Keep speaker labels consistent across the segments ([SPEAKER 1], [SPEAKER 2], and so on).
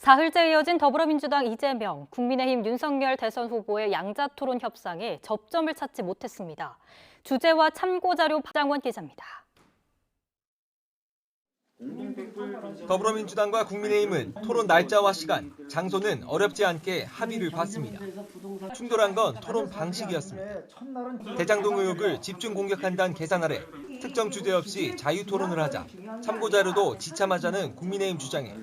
[SPEAKER 1] 사흘째 이어진 더불어민주당 이재명, 국민의힘 윤석열 대선 후보의 양자토론 협상에 접점을 찾지 못했습니다. 주제와 참고자료 박장원 기자입니다.
[SPEAKER 2] 더불어민주당과 국민의힘은 토론 날짜와 시간, 장소는 어렵지 않게 합의를 봤습니다. 충돌한 건 토론 방식이었습니다. 대장동 의혹을 집중 공격한다는 계산 아래 특정 주제 없이 자유토론을 하자, 참고자료도 지참하자는 국민의힘 주장에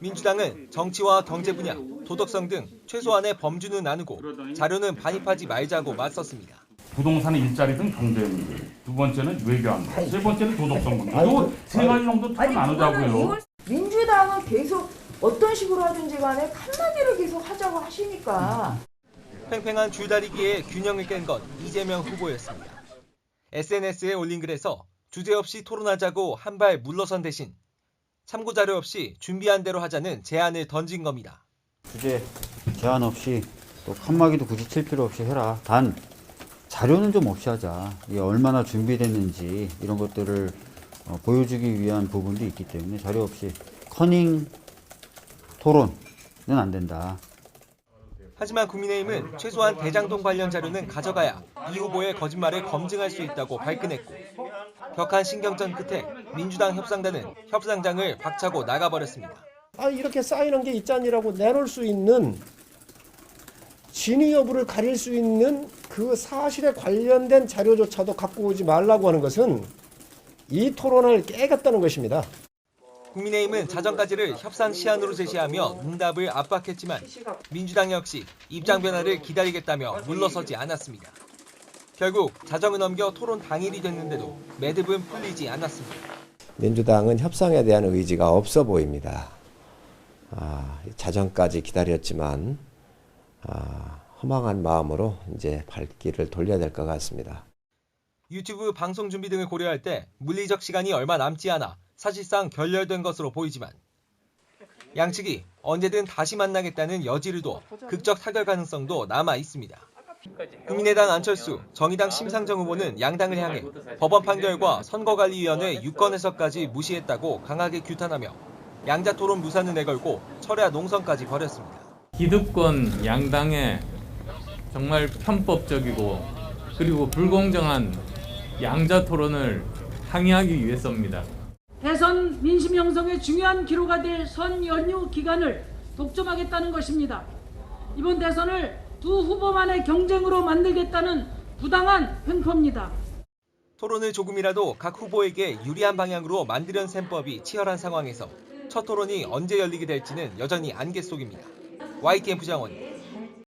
[SPEAKER 2] 민주당은 정치와 경제 분야, 도덕성 등 최소한의 범주는 나누고 자료는 반입하지 말자고 맞섰습니다.
[SPEAKER 3] 부동산의 일자리든 경제 문제, 두 번째는 외교안, 세 번째는 도덕성 문제. 이 세 가지 정도 토론 나누자고요.
[SPEAKER 4] 민주당은 계속 어떤 식으로 하든지 간에 한마디로 계속 하자고 하시니까.
[SPEAKER 2] 팽팽한 줄다리기에 균형을 깬 건 이재명 후보였습니다. SNS에 올린 글에서 주제 없이 토론하자고 한 발 물러선 대신 참고자료 없이 준비한 대로 하자는 제안을 던진 겁니다.
[SPEAKER 5] 주제 제한 없이 또 칸막이도 굳이 칠 필요 없이 해라. 단 자료는 좀 없이 하자. 이게 얼마나 준비됐는지 이런 것들을 보여주기 위한 부분도 있기 때문에 자료 없이 커닝 토론은 안 된다.
[SPEAKER 2] 하지만 국민의힘은 최소한 대장동 관련 자료는 가져가야 이 후보의 거짓말을 검증할 수 있다고 발끈했고 격한 신경전 끝에 민주당 협상단은 협상장을 박차고 나가버렸습니다.
[SPEAKER 6] 이렇게 쌓이는 게 있잖니라고 내놓을 수 있는 진위 여부를 가릴 수 있는 그 사실에 관련된 자료조차도 갖고 오지 말라고 하는 것은 이 토론을 깨겠다는 것입니다.
[SPEAKER 2] 국민의힘은 자정까지를 협상 시한으로 제시하며 응답을 압박했지만 민주당 역시 입장 변화를 기다리겠다며 물러서지 않았습니다. 결국 자정을 넘겨 토론 당일이 됐는데도 매듭은 풀리지 않았습니다.
[SPEAKER 7] 민주당은 협상에 대한 의지가 없어 보입니다. 자정까지 기다렸지만 허망한 마음으로 이제 발길을 돌려야 될 것 같습니다.
[SPEAKER 2] 유튜브 방송 준비 등을 고려할 때 물리적 시간이 얼마 남지 않아 사실상 결렬된 것으로 보이지만 양측이 언제든 다시 만나겠다는 여지를 둬 극적 타결 가능성도 남아 있습니다. 국민의당 안철수, 정의당 심상정 후보는 양당을 향해 법원 판결과 선거관리위원회 유권 해석까지 무시했다고 강하게 규탄하며 양자토론 무산을 내걸고 철야 농성까지 벌였습니다.
[SPEAKER 8] 기득권 양당의 정말 편법적이고 그리고 불공정한 양자토론을 항의하기 위해서입니다.
[SPEAKER 9] 대선 민심 형성의 중요한 기로가 될 선 연휴 기간을 독점하겠다는 것입니다. 이번 대선을 두 후보만의 경쟁으로 만들겠다는 부당한 횡포입니다.
[SPEAKER 2] 토론을 조금이라도 각 후보에게 유리한 방향으로 만들려는 셈법이 치열한 상황에서 첫 토론이 언제 열리게 될지는 여전히 안개 속입니다. YTN 부장원